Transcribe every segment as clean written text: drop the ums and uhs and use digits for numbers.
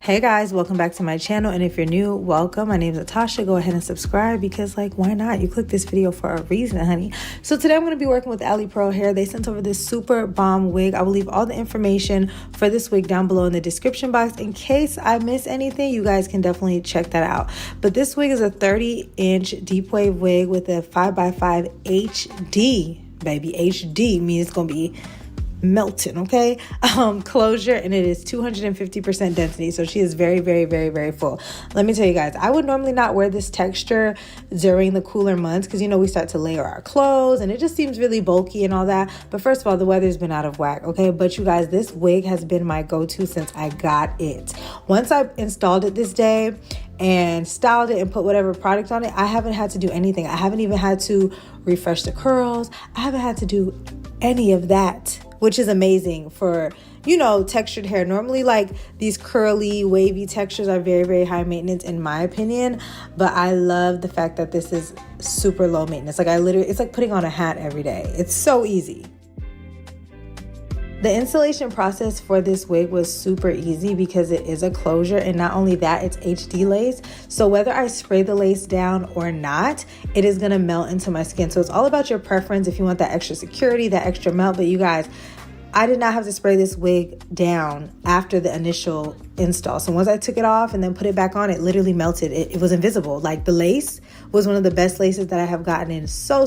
Hey guys, welcome back to my channel, and if you're new, welcome. My name is Natasha. Go ahead and subscribe because why not? You clicked this video for a reason, honey. So today I'm going to be working with Ali Pro Hair. They sent over this super bomb wig. I will leave all the information for this wig down below in the description box. In case I miss anything, you guys can definitely check that out. But this wig is a 30-inch deep wave wig with a 5x5 HD, baby. HD means it's going to be melting, okay? Closure, and it is 250% density, so she is very full. Let me tell you guys, I would normally not wear this texture during the cooler months because we start to layer our clothes and it just seems really bulky and all that. But first of all, the weather's been out of whack, okay? But you guys, this wig has been my go-to since I got it. Once I installed it this day and styled it and put whatever product on it, I haven't had to do anything. I haven't even had to refresh the curls. I haven't had to do any of that, which is amazing for, textured hair. Normally, these curly, wavy textures are very high maintenance in my opinion, but I love the fact that this is super low maintenance. It's like putting on a hat every day. It's so easy. The installation process for this wig was super easy because it is a closure, and not only that, it's HD lace. So whether I spray the lace down or not, it is gonna melt into my skin. So it's all about your preference if you want that extra security, that extra melt. But you guys, I did not have to spray this wig down after the initial install. So once I took it off and then put it back on, it literally melted. It was invisible. The lace was one of the best laces that I have gotten in so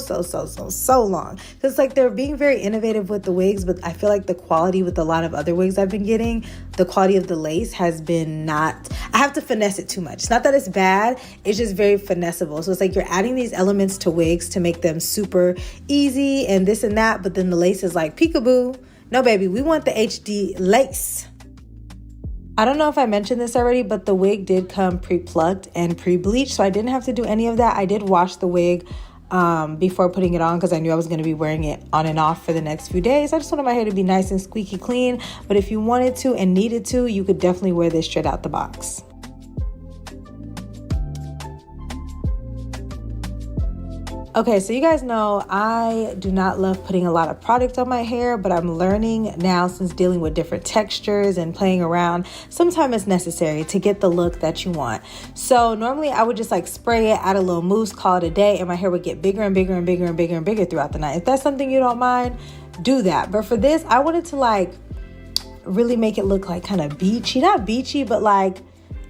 long. Because they're being very innovative with the wigs, but I feel like the quality with a lot of other wigs I've been getting, the quality of the lace has been I have to finesse it too much. It's not that it's bad, it's just very finessable. So it's you're adding these elements to wigs to make them super easy and this and that, but then the lace is peekaboo. No, baby, we want the HD lace. I don't know if I mentioned this already, but the wig did come pre-plucked and pre-bleached, so I didn't have to do any of that. I did wash the wig before putting it on because I knew I was going to be wearing it on and off for the next few days. I just wanted my hair to be nice and squeaky clean, but if you wanted to and needed to, you could definitely wear this straight out the box. Okay, so you guys know I do not love putting a lot of product on my hair, but I'm learning now, since dealing with different textures and playing around, sometimes it's necessary to get the look that you want. So normally I would just spray it, add a little mousse, call it a day, and my hair would get bigger and bigger throughout the night. If that's something you don't mind, do that. But for this, I wanted to really make it look kind of beachy, not beachy, but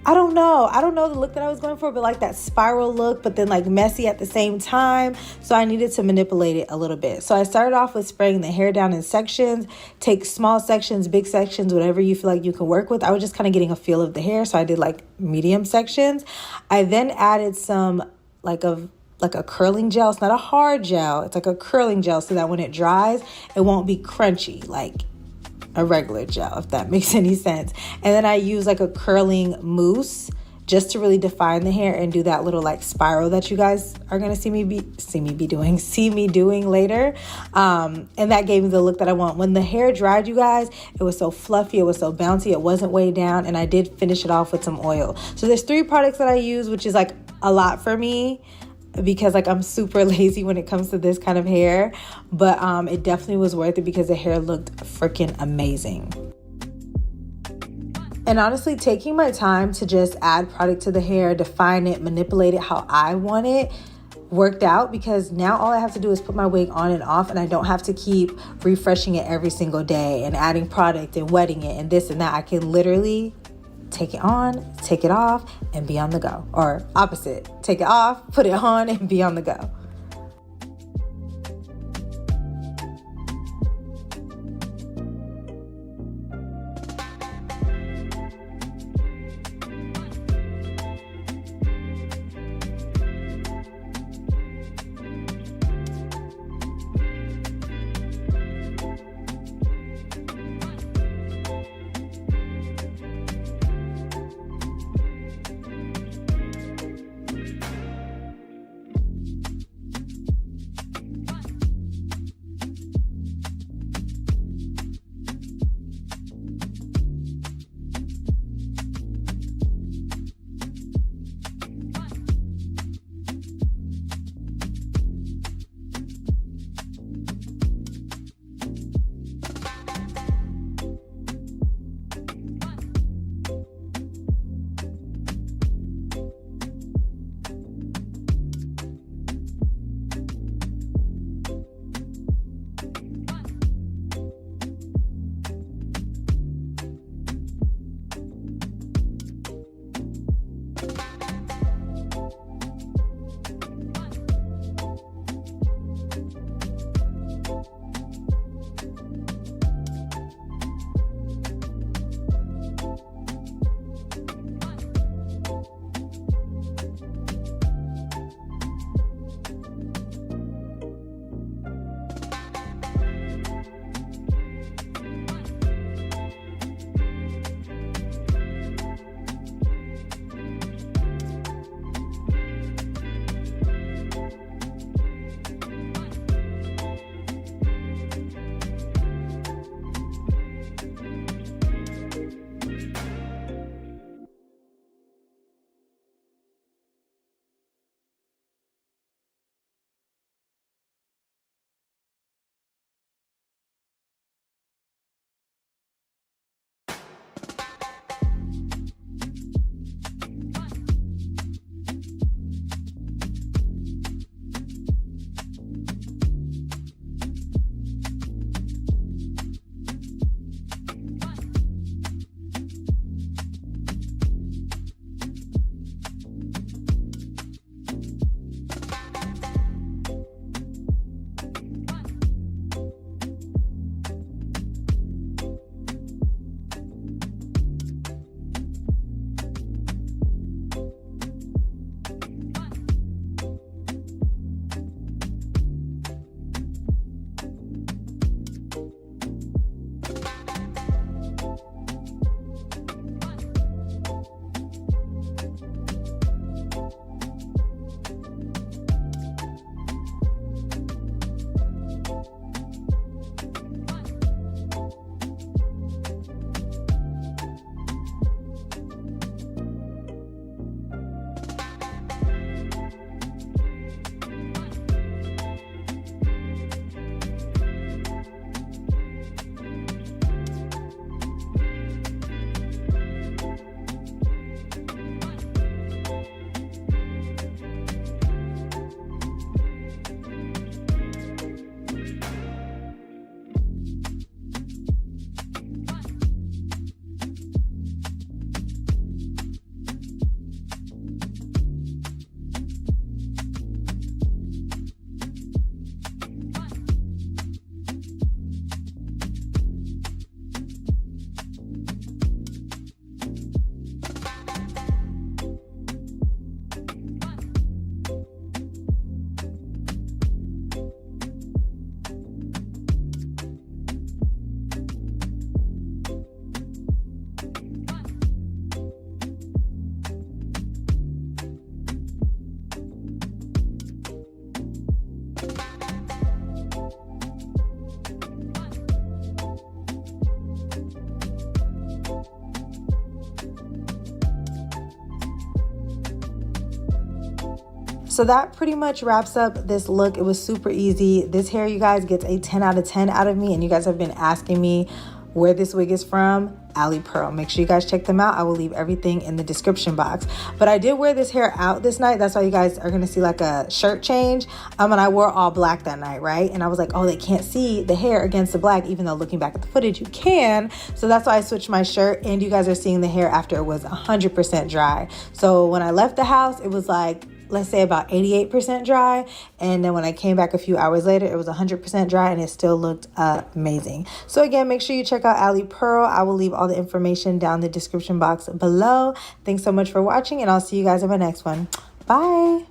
I don't know the look that I was going for, but that spiral look, but then messy at the same time. So I needed to manipulate it a little bit. So I started off with spraying the hair down in sections. Take small sections, big sections, whatever you feel like you can work with. I was just kind of getting a feel of the hair, so I did medium sections. I then added some a curling gel. It's not a hard gel, it's a curling gel, so that when it dries, it won't be crunchy a regular gel, if that makes any sense. And then I use a curling mousse just to really define the hair and do that little spiral that you guys are gonna see me doing later. And that gave me the look that I want. When the hair dried, you guys, it was so fluffy, it was so bouncy, it wasn't weighed down, and I did finish it off with some oil. So there's 3 products that I use, which is a lot for me, because I'm super lazy when it comes to this kind of hair, but it definitely was worth it because the hair looked freaking amazing. And honestly, taking my time to just add product to the hair, define it, manipulate it how I want it, worked out, because now all I have to do is put my wig on and off, and I don't have to keep refreshing it every single day and adding product and wetting it and this and that. I can literally take it on, take it off, and be on the go. Or opposite, take it off, put it on, and be on the go. So that pretty much wraps up this look. It was super easy. This hair, you guys, gets a 10 out of 10 out of me, and you guys have been asking me where this wig is from. Ali Pearl. Make sure you guys check them out. I will leave everything in the description box. But I did wear this hair out this night. That's why you guys are gonna see like a shirt change. And I wore all black that night, right? And I was like, oh, they can't see the hair against the black, even though looking back at the footage, you can. So that's why I switched my shirt, and you guys are seeing the hair after it was 100% dry. So when I left the house, it was like, let's say about 88% dry. And then when I came back a few hours later, it was 100% dry, and it still looked amazing. So again, make sure you check out Ali Pearl. I will leave all the information down in the description box below. Thanks so much for watching, and I'll see you guys in my next one. Bye.